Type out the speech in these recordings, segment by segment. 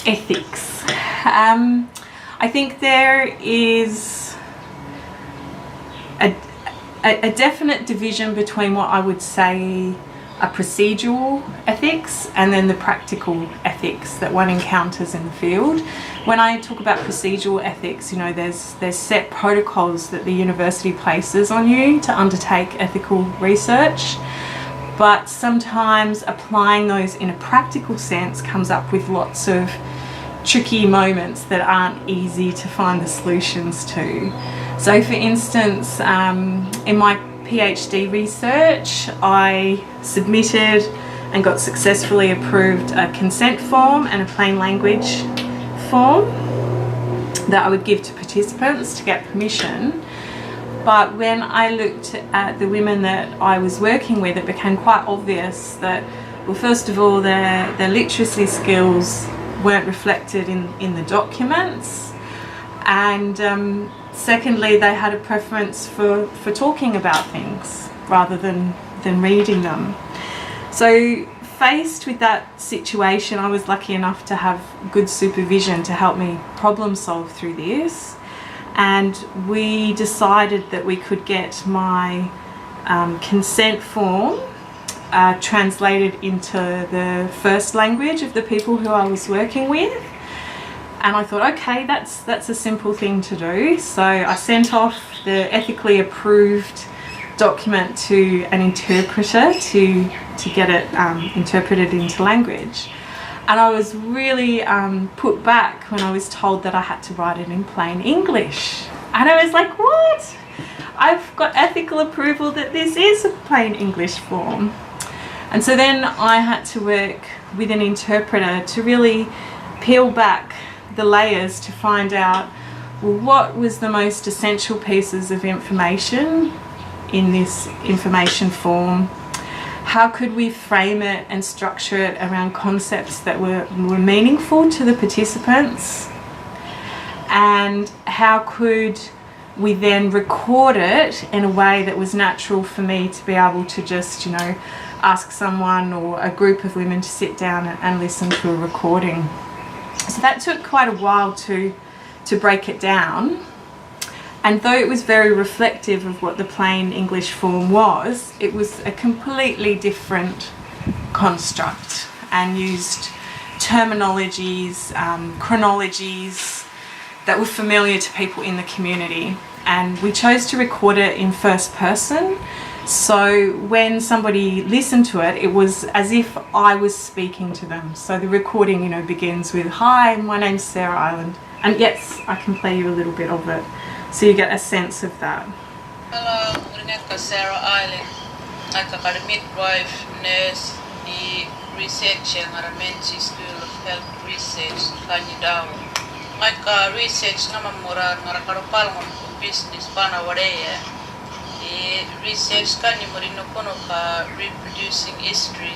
Ethics. I think there is a definite division between what I would say are procedural ethics and then the practical ethics that one encounters in the field. When I talk about procedural ethics, you know, there's set protocols that the university places on you to undertake ethical research, but sometimes applying those in a practical sense comes up with lots of tricky moments that aren't easy to find the solutions to. So for instance, in my PhD research, I submitted and got successfully approved a consent form and a plain language form that I would give to participants to get permission. But when I looked at the women that I was working with, it became quite obvious that, well, first of all, their literacy skills weren't reflected in the documents, and secondly, they had a preference for talking about things rather than reading them. So faced with that situation, I was lucky enough to have good supervision to help me problem solve through this, and we decided that we could get my consent form translated into the first language of the people who I was working with. And I thought, okay, that's a simple thing to do. So I sent off the ethically approved document to an interpreter to get it interpreted into language. And I was really put back when I was told that I had to write it in plain English. And I was like, what? I've got ethical approval that this is a plain English form. And so then I had to work with an interpreter to really peel back the layers to find out, well, what was the most essential pieces of information in this information form? How could we frame it and structure it around concepts that were meaningful to the participants? And how could we then record it in a way that was natural for me to be able to just, you know, ask someone or a group of women to sit down and listen to a recording. So that took quite a while to break it down. And though it was very reflective of what the plain English form was, it was a completely different construct and used terminologies, chronologies that were familiar to people in the community. And we chose to record it in first person. So when somebody listened to it, it was as if I was speaking to them. So the recording, you know, begins with, "Hi, my name's Sarah Island." And yes, I can play you a little bit of it, so you get a sense of that. Hello, I'm Sarah Island. I'm a midwife, nurse, the researcher at the Menchi School of Health Research, Kanyidawa. I'm research namamura ngarakaro business pana wareya. Research kanimurino kono ka reproducing history.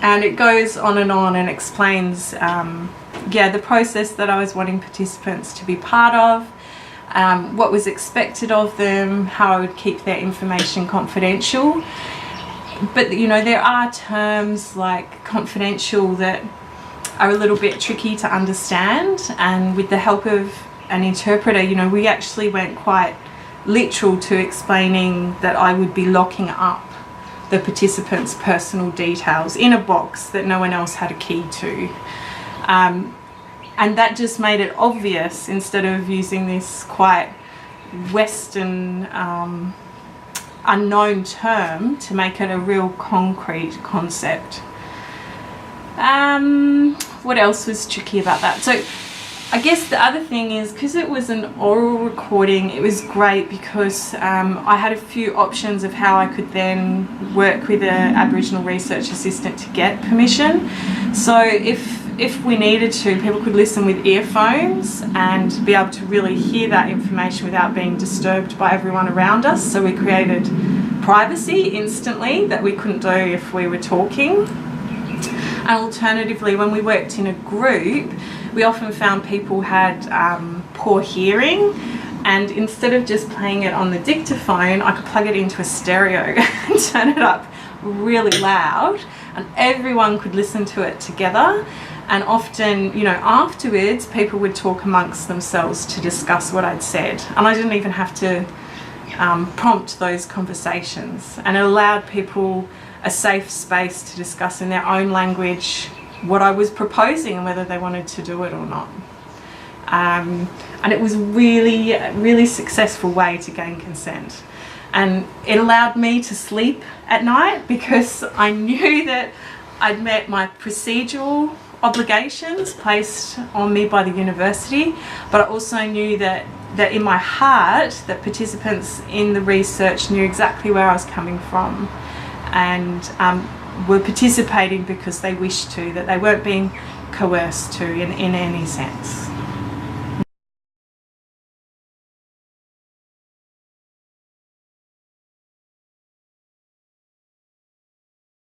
And it goes on and explains the process that I was wanting participants to be part of, what was expected of them, how I would keep their information confidential. But you know, there are terms like confidential that are a little bit tricky to understand, and with the help of an interpreter, you know, we actually went quite literal to explaining that I would be locking up the participants' personal details in a box that no one else had a key to. And that just made it obvious, instead of using this quite Western unknown term, to make it a real concrete concept. What else was tricky about that? So I guess the other thing is, because it was an oral recording, it was great because I had a few options of how I could then work with an Aboriginal research assistant to get permission. So if we needed to, people could listen with earphones and be able to really hear that information without being disturbed by everyone around us. So we created privacy instantly that we couldn't do if we were talking. And alternatively, when we worked in a group, we often found people had poor hearing, and instead of just playing it on the dictaphone, I could plug it into a stereo and turn it up really loud, and everyone could listen to it together. And often, you know, afterwards, people would talk amongst themselves to discuss what I'd said. And I didn't even have to prompt those conversations. And it allowed people a safe space to discuss in their own language what I was proposing and whether they wanted to do it or not. And it was really, really successful way to gain consent. And it allowed me to sleep at night because I knew that I'd met my procedural obligations placed on me by the university, but I also knew that in my heart that participants in the research knew exactly where I was coming from and were participating because they wished to, that they weren't being coerced to in any sense.